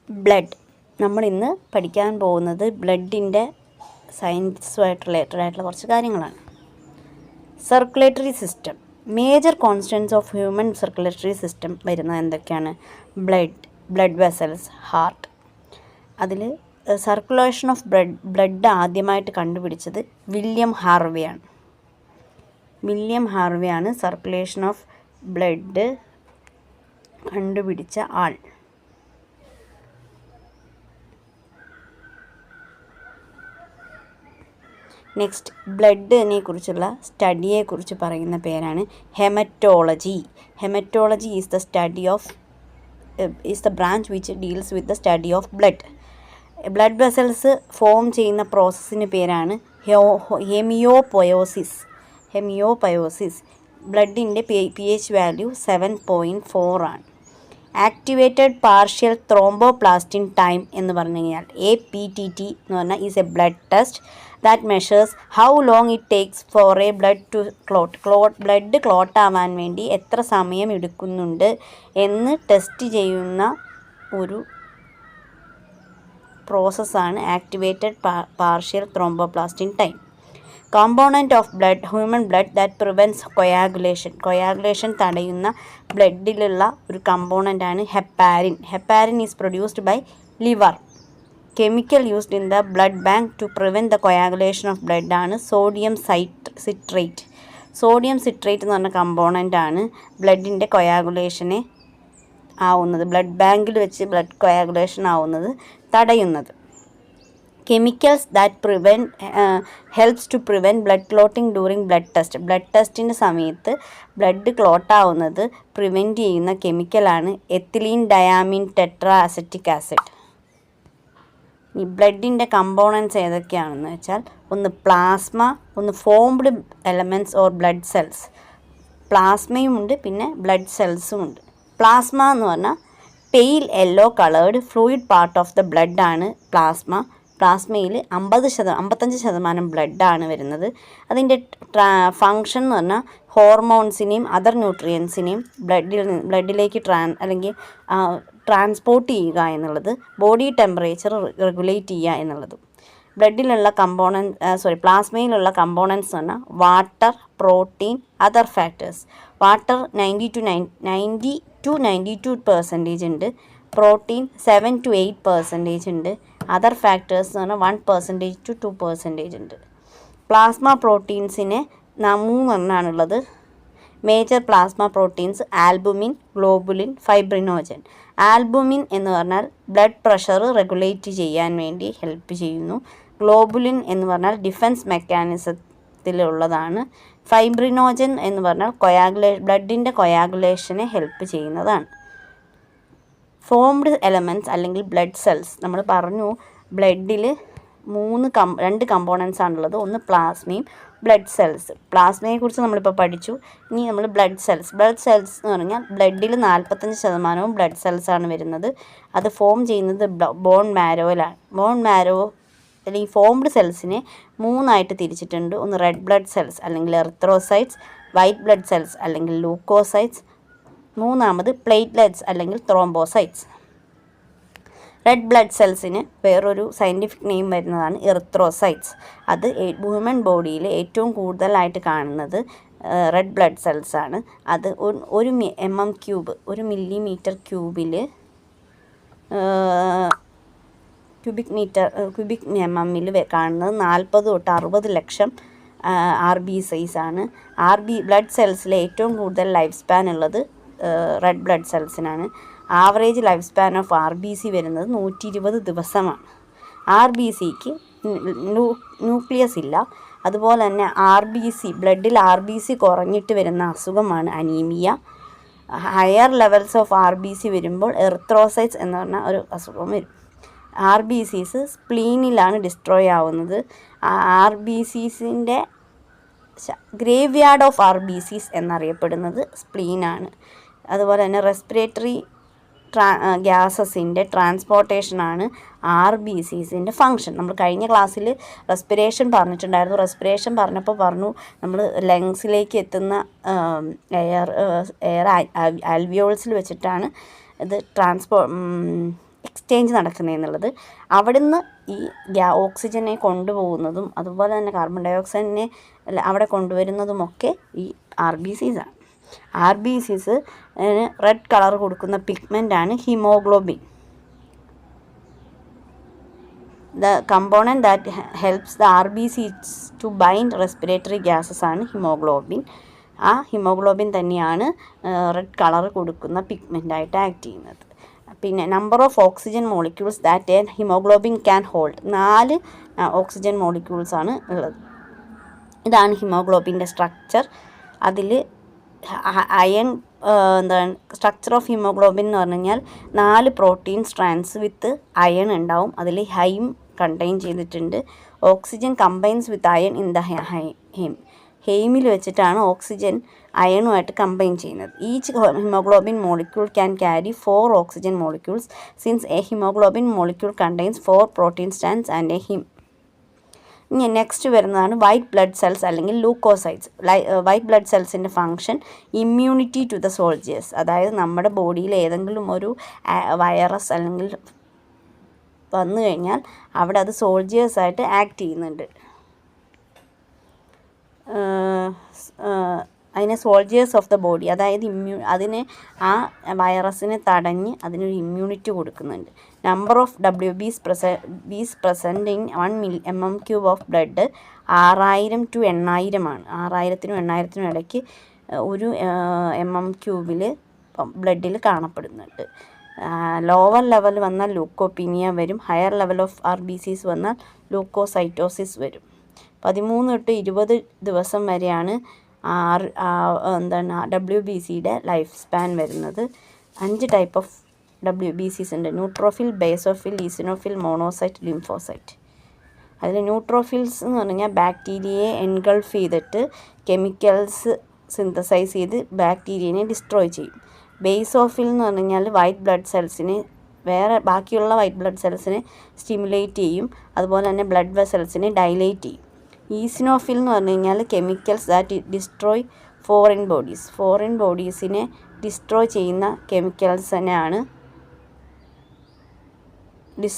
Blood. നമ്മൾ ഇന്ന് പഠിക്കാൻ പോകുന്നത് ബ്ലഡിൻ്റെ സയൻസുമായിട്ട് റിലേറ്റഡ് ആയിട്ടുള്ള കുറച്ച് കാര്യങ്ങളാണ്. Circulatory system. Major constants of human circulatory system വരുന്നത് എന്തൊക്കെയാണ്? Blood vessels, heart. അതിൽ സർക്കുലേഷൻ ഓഫ് ബ്ലഡ് ആദ്യമായിട്ട് കണ്ടുപിടിച്ചത് വില്യം ഹാർവിയാണ് സർക്കുലേഷൻ ഓഫ് ബ്ലഡ് കണ്ടുപിടിച്ച ആൾ. നെക്സ്റ്റ്, ബ്ലഡിനെ കുറിച്ചുള്ള സ്റ്റഡിയെക്കുറിച്ച് പറയുന്ന പേരാണ് haematology. Haematology is the branch which deals with the study of blood. Blood vessels form ചെയ്യുന്ന പ്രോസസ്സിന് പേരാണ് ഹെമിയോപയോസിസ്. ബ്ലഡിൻ്റെ pH വാല്യൂ 7.4 ആണ്. ആക്ടിവേറ്റഡ് പാർഷ്യൽ ത്രോംബോപ്ലാസ്റ്റിൻ ടൈം എന്ന് പറഞ്ഞു കഴിഞ്ഞാൽ APTT എന്ന് പറഞ്ഞാൽ is a blood test that measures how long it takes for a blood to blood clot ആവാൻ വേണ്ടി എത്ര സമയം എടുക്കുന്നുണ്ട് എന്ന് ടെസ്റ്റ് ചെയ്യുന്ന ഒരു പ്രോസസ്സാണ് activated partial thromboplastin time. Component of human blood that prevents coagulation തടയുന്ന ബ്ലഡിലുള്ള ഒരു കമ്പോണൻ്റാണ് heparin is produced by liver. Chemical used in the blood bank to prevent the coagulation of blood ആണ് സോഡിയം സിട്രേറ്റ് എന്ന് പറഞ്ഞ കമ്പോണൻ്റാണ് ബ്ലഡിൻ്റെ കൊയാഗുലേഷനെ ആവുന്നത്, ബ്ലഡ് ബാങ്കിൽ വെച്ച് ബ്ലഡ് കൊയാഗുലേഷൻ ആവുന്നത് തടയുന്നത്. Chemicals that helps to prevent blood clotting during blood ടെസ്റ്റിൻ്റെ സമയത്ത് ബ്ലഡ് ക്ലോട്ടാവുന്നത് പ്രിവെൻറ്റ് ചെയ്യുന്ന കെമിക്കലാണ് ethylene diamine tetra acetic acid. ഈ ബ്ലഡിൻ്റെ കമ്പോണൻസ് ഏതൊക്കെയാണെന്ന് വെച്ചാൽ ഒന്ന് പ്ലാസ്മ, ഒന്ന് formed elements or blood cells. പ്ലാസ്മയും ഉണ്ട്, പിന്നെ ബ്ലഡ് സെൽസും ഉണ്ട്. പ്ലാസ്മ എന്ന് പറഞ്ഞാൽ pale yellow coloured fluid part of the blood ആണ് പ്ലാസ്മ. പ്ലാസ്മയിൽ 55% ബ്ലഡാണ് വരുന്നത്. അതിൻ്റെ ഫങ്ഷൻ എന്ന് പറഞ്ഞാൽ ഹോർമോൺസിനെയും അതർ ന്യൂട്രിയൻസിനെയും ബ്ലഡിലേക്ക് ട്രാൻസ്പോർട്ട് ചെയ്യുക എന്നുള്ളത്, ബോഡി ടെമ്പറേച്ചർ റെഗുലേറ്റ് ചെയ്യുക എന്നുള്ളതും. പ്ലാസ്മയിലുള്ള കമ്പോണൻസ് എന്ന് പറഞ്ഞാൽ water, protein, other factors. Water 90-92% ഉണ്ട്, പ്രോട്ടീൻ 7-8% ഉണ്ട്, അതർ ഫാക്ടേഴ്സ് എന്ന് പറഞ്ഞാൽ 1% to 2% ഉണ്ട്. പ്ലാസ്മ പ്രോട്ടീൻസിന് 3 ഉള്ളത്. Major plasma proteins albumin, globulin, fibrinogen. Albumin എന്ന് പറഞ്ഞാൽ ബ്ലഡ് പ്രഷർ റെഗുലേറ്റ് ചെയ്യാൻ വേണ്ടി ഹെൽപ്പ് ചെയ്യുന്നു. ഗ്ലോബുലിൻ എന്ന് പറഞ്ഞാൽ ഡിഫൻസ് മെക്കാനിസത്തിലുള്ളതാണ്. ഫൈബ്രിനോജൻ എന്ന് പറഞ്ഞാൽ ബ്ലഡിൻ്റെ കൊയാഗുലേഷനെ ഹെൽപ്പ് ചെയ്യുന്നതാണ്. ഫോംഡ് എലമെൻറ്റ്സ് അല്ലെങ്കിൽ ബ്ലഡ് സെൽസ്. നമ്മൾ പറഞ്ഞു ബ്ലഡിൽ 2 കമ്പോണൻസ് ആണുള്ളത്, ഒന്ന് പ്ലാസ്മയും ബ്ലഡ് സെൽസ്. പ്ലാസ്മയെക്കുറിച്ച് നമ്മളിപ്പോൾ പഠിച്ചു. ഇനി നമ്മൾ ബ്ലഡ് സെൽസ് എന്ന് പറഞ്ഞാൽ ബ്ലഡിൽ 45% ബ്ലഡ് സെൽസാണ് വരുന്നത്. അത് ഫോം ചെയ്യുന്നത് ബോൺ മാരോയിലാണ്. ബോൺ മാരോ അല്ലെങ്കിൽ ഫോംഡ് സെൽസിനെ 3 തിരിച്ചിട്ടുണ്ട്. ഒന്ന് റെഡ് ബ്ലഡ് സെൽസ് അല്ലെങ്കിൽ എറിത്രോസൈറ്റ്സ്, വൈറ്റ് ബ്ലഡ് സെൽസ് അല്ലെങ്കിൽ ലൂക്കോസൈറ്റ്സ്, 3 പ്ലേറ്റ്ലെറ്റ്സ് അല്ലെങ്കിൽ ത്രോംബോസൈറ്റ്സ്. റെഡ് ബ്ലഡ് സെൽസിന് വേറൊരു സയൻറ്റിഫിക് നെയിം വരുന്നതാണ് എറിത്രോസൈറ്റ്സ്. അത് ഹ്യൂമൻ ബോഡിയിൽ ഏറ്റവും കൂടുതലായിട്ട് കാണുന്നത് റെഡ് ബ്ലഡ് സെൽസാണ്. അത് 1 മില്ലിമീറ്റർ ക്യൂബിൽ ക്യൂബിക് എംഎമ്മിൽ കാണുന്നത് 40 തൊട്ട് 60 ലക്ഷം RBCs ആണ്. ബ്ലഡ് സെൽസിലെ ഏറ്റവും കൂടുതൽ ലൈഫ് സ്പാൻ ഉള്ളത് റെഡ് ബ്ലഡ് സെൽസിനാണ്. Average life span of RBC വരുന്നത് 120 ദിവസമാണ്. RBCക്ക് ന്യൂക്ലിയസ് ഇല്ല. അതുപോലെ തന്നെ ബ്ലഡിൽ RBC കുറഞ്ഞിട്ട് വരുന്ന അസുഖമാണ് anaemia. Higher levels of RBC വരുമ്പോൾ എറിത്രോസൈറ്റ്സ് എന്ന് പറഞ്ഞ ഒരു അസുഖം വരും. RBCs സ്പ്ലീനിലാണ് ഡിസ്ട്രോയ് ആവുന്നത്. RBCസിൻ്റെ ഗ്രേവ്യാർഡ് ഓഫ് RBCs എന്നറിയപ്പെടുന്നത് സ്പ്ലീനാണ്. അതുപോലെ തന്നെ റെസ്പിറേറ്ററി ഗ്യാസസിൻ്റെ ട്രാൻസ്പോർട്ടേഷനാണ് RBCസിൻ്റെ ഫങ്ഷൻ. നമ്മൾ കഴിഞ്ഞ ക്ലാസ്സിൽ റെസ്പിറേഷൻ പറഞ്ഞിട്ടുണ്ടായിരുന്നു. റെസ്പിറേഷൻ പറഞ്ഞപ്പോൾ പറഞ്ഞു നമ്മൾ ലങ്സിലേക്ക് എത്തുന്ന എയർ ആൽവിയോൾസിൽ വെച്ചിട്ടാണ് ഇത് എക്സ്ചേഞ്ച് നടക്കുന്നതെന്നുള്ളത്. അവിടുന്ന് ഈ ഓക്സിജനെ കൊണ്ടുപോകുന്നതും അതുപോലെ തന്നെ കാർബൺ ഡൈ ഓക്സൈഡിനെ അവിടെ കൊണ്ടുവരുന്നതുമൊക്കെ ഈ RBCs ആണ്. RBCs റെഡ് കളർ കൊടുക്കുന്ന പിഗ്മെൻ്റാണ് haemoglobin. The component that helps the RBCs to bind respiratory gases ആണ് ഹിമോഗ്ലോബിൻ. ആ ഹിമോഗ്ലോബിൻ തന്നെയാണ് റെഡ് കളർ കൊടുക്കുന്ന പിഗ്മെൻ്റായിട്ട് ആക്ട് ചെയ്യുന്നത്. പിന്നെ number of oxygen molecules that A haemoglobin can hold, 4 oxygen molecules ആണ് ഉള്ളത്. ഇതാണ് ഹിമോഗ്ലോബിൻ്റെ സ്ട്രക്ചർ. അതിൽ അയൺ എന്താണ് സ്ട്രക്ചർ ഓഫ് ഹിമോഗ്ലോബിൻ എന്ന് പറഞ്ഞു കഴിഞ്ഞാൽ 4 പ്രോട്ടീൻ സ്ട്രാൻഡ്സ് വിത്ത് അയൺ ഉണ്ടാവും. അതിൽ ഹൈം കണ്ടെയ്ൻ ചെയ്തിട്ടുണ്ട്. Oxygen combines with iron in the haem. ഹെയിമിൽ വെച്ചിട്ടാണ് ഓക്സിജൻ അയണുമായിട്ട് കമ്പൈൻ ചെയ്യുന്നത്. Each haemoglobin molecule can carry 4 oxygen molecules since a haemoglobin molecule contains 4 protein strands and a haem. ഇനി next വരുന്നതാണ് white blood cells അല്ലെങ്കിൽ leukocytes. White blood സെൽസിൻ്റെ function immunity to the soldiers. അതായത് നമ്മുടെ ബോഡിയിൽ ഏതെങ്കിലും ഒരു വൈറസ് അല്ലെങ്കിൽ വന്നു കഴിഞ്ഞാൽ അവിടെ അത് സോൾജേഴ്സായിട്ട് ആക്ട് ചെയ്യുന്നുണ്ട്. അതിനെ സോൾജേഴ്സ് ഓഫ് ദ ബോഡി, അതായത് അതിനെ ആ വൈറസിനെ തടഞ്ഞ് അതിനൊരു ഇമ്മ്യൂണിറ്റി കൊടുക്കുന്നുണ്ട്. Number of WBs present in 1 mm³ of blood 6000 to 8000 ആണ്. 6000നും 8000നും ഇടയ്ക്ക് ഒരു mm³ ബ്ലഡിൽ കാണപ്പെടുന്നുണ്ട്. ലോവർ ലെവൽ വന്നാൽ ലൂക്കോപീനിയ വരും. ഹയർ ലെവൽ ഓഫ് RBCs വന്നാൽ ലൂക്കോസൈറ്റോസിസ് വരും. 13 to 20 ദിവസം വരെയാണ് WBCയുടെ ലൈഫ് സ്പാൻ വരുന്നത്. 5 ടൈപ്പ് ഓഫ് WBCs ഉണ്ട്. Neutrophil, basophil, eosinophil, monocyte, lymphocyte. അതിൽ ന്യൂട്രോഫിൽസ് എന്ന് പറഞ്ഞാൽ ബാക്ടീരിയയെ എൻഗൾഫ് ചെയ്തിട്ട് കെമിക്കൽസ് സിന്തസൈസ് ചെയ്ത് ബാക്ടീരിയനെ ഡിസ്ട്രോയ് ചെയ്യും. ബേസോഫിൽ എന്ന് പറഞ്ഞു കഴിഞ്ഞാൽ വൈറ്റ് ബ്ലഡ് സെൽസിനെ ബാക്കിയുള്ള വൈറ്റ് ബ്ലഡ് സെൽസിനെ സ്റ്റിമുലേറ്റ് ചെയ്യും. അതുപോലെ തന്നെ ബ്ലഡ് വെസൽസിനെ ഡൈലേറ്റ് ചെയ്യും. ഈസിനോഫിൽ എന്ന് പറഞ്ഞു കഴിഞ്ഞാൽ കെമിക്കൽസ് ദാറ്റ് ഡിസ്ട്രോയ് ഫോറിൻ ബോഡീസിനെ ഡിസ്ട്രോയ് ചെയ്യുന്ന കെമിക്കൽസിനെയാണ്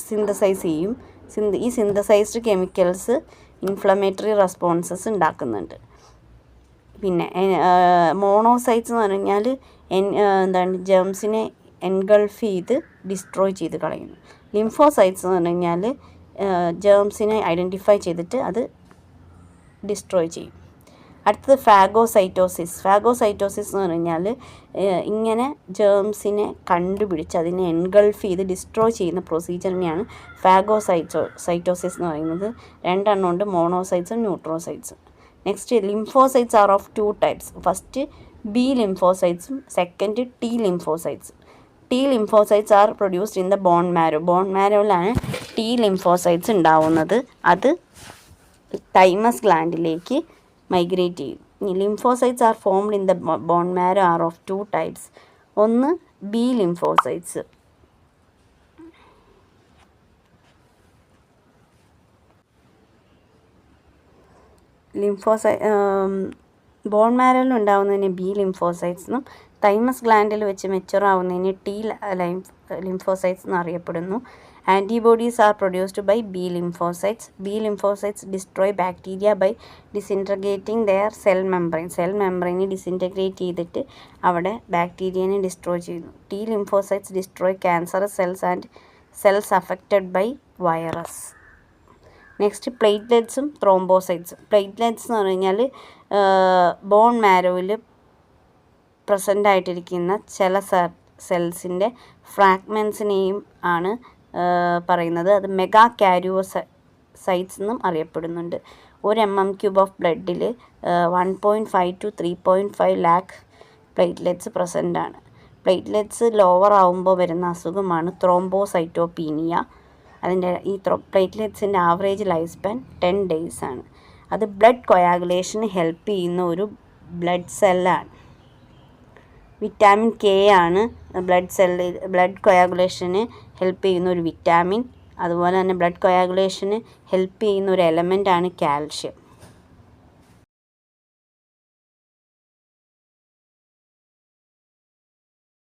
സിന്തസൈസ് ചെയ്യും. ഈ സിന്തസൈസ്ഡ് കെമിക്കൽസ് ഇൻഫ്ലമേറ്ററി റെസ്പോൺസസ് ഉണ്ടാക്കുന്നുണ്ട്. പിന്നെ മോണോസൈറ്റ്സ് എന്ന് പറഞ്ഞു കഴിഞ്ഞാൽ ജേംസിനെ എൻഗൾഫ് ചെയ്ത് ഡിസ്ട്രോയ് ചെയ്ത് കളയുന്നു. ലിംഫോസൈറ്റ്സ് എന്ന് പറഞ്ഞു കഴിഞ്ഞാൽ ജേംസിനെ ഐഡൻറ്റിഫൈ ചെയ്തിട്ട് അത് ഡിസ്ട്രോയ് ചെയ്യും. അടുത്തത് ഫാഗോസൈറ്റോസിസ് എന്ന് പറഞ്ഞാൽ ഇങ്ങനെ ജേംസിനെ കണ്ടുപിടിച്ച് അതിനെ എൻഗൾഫ് ചെയ്ത് ഡിസ്ട്രോയ് ചെയ്യുന്ന പ്രൊസീജിയറിനെയാണ് ഫാഗോസൈറ്റോസിസ് എന്ന് പറയുന്നത്. 2 എണ്ണം ഉണ്ട്, മോണോസൈറ്റ്സും ന്യൂട്രോസൈറ്റ്സും. Next lymphocytes are of 2 types. First B ലിംഫോസൈറ്റ്സും സെക്കൻഡ് T ലിംഫോസൈറ്റ്സും. T lymphocytes are produced in the bone മാരോയിലാണ് T ലിംഫോസൈറ്റ്സ് ഉണ്ടാവുന്നത്. അത് തൈമസ് ഗ്ലാൻഡിലേക്ക് മൈഗ്രേറ്റ് ചെയ്യും. Lymphocytes are formed in the bone marrow are of 2 types. ഒന്ന് B ലിംഫോസൈറ്റ്സ്. ബോൺ മാരോയിൽ ഉണ്ടാവുന്നതിന് B ലിംഫോസൈറ്റ്സ് എന്നും തൈമസ് ഗ്ലാൻഡിൽ വെച്ച് മെച്ചുവർ ആവുന്നതിന് T ലിംഫോസൈറ്റ്സ് എന്ന് അറിയപ്പെടുന്നു. Antibodies are produced by B lymphocytes. B lymphocytes destroy bacteria by disintegrating their cell membrane. Cell മെംബ്രെയിനെ ഡിസിൻറ്റഗ്രേറ്റ് ചെയ്തിട്ട് അവിടെ ബാക്ടീരിയനെ ഡിസ്ട്രോയ് ചെയ്യുന്നു. T lymphocytes destroy cancerous cells and cells affected by virus. Next പ്ലേറ്റ്ലെറ്റ്സും ത്രോംബോസൈറ്റ്സും. Platelets എന്ന് പറഞ്ഞു കഴിഞ്ഞാൽ ബോൺ മാരോയിൽ പ്രസൻ്റ് ആയിട്ടിരിക്കുന്ന ചില സെൽസിൻ്റെ ഫ്രാഗ്മെൻസിനെയും ആണ് പറയുന്നത്. അത് മെഗാ കാരിയോസൈറ്റ്സ് എന്നും അറിയപ്പെടുന്നുണ്ട്. 1 mm³ ഓഫ് ബ്ലഡിൽ 1.5 to 3.5 ലാക്ക് പ്ലേറ്റ്ലെറ്റ്സ് പ്രസൻ്റ് ആണ്. പ്ലേറ്റ്ലെറ്റ്സ് ലോവർ ആവുമ്പോൾ വരുന്ന അസുഖമാണ് ത്രോംബോസൈറ്റോപീനിയ. അതിൻ്റെ ഈ പ്ലേറ്റ്ലെറ്റ്സിൻ്റെ ആവറേജ് ലൈഫ് സ്പാൻ 10 days ആണ്. അത് ബ്ലഡ് കൊയാഗുലേഷന് ഹെൽപ്പ് ചെയ്യുന്ന ഒരു ബ്ലഡ് സെല്ലാണ്. വിറ്റാമിൻ K ആണ് ബ്ലഡ് കൊയാഗുലേഷന് ഹെൽപ്പ് ചെയ്യുന്ന ഒരു വിറ്റാമിൻ. അതുപോലെ തന്നെ ബ്ലഡ് കൊയാഗുലേഷന് ഹെൽപ്പ് ചെയ്യുന്ന ഒരു എലമെൻ്റാണ് കാൽഷ്യം.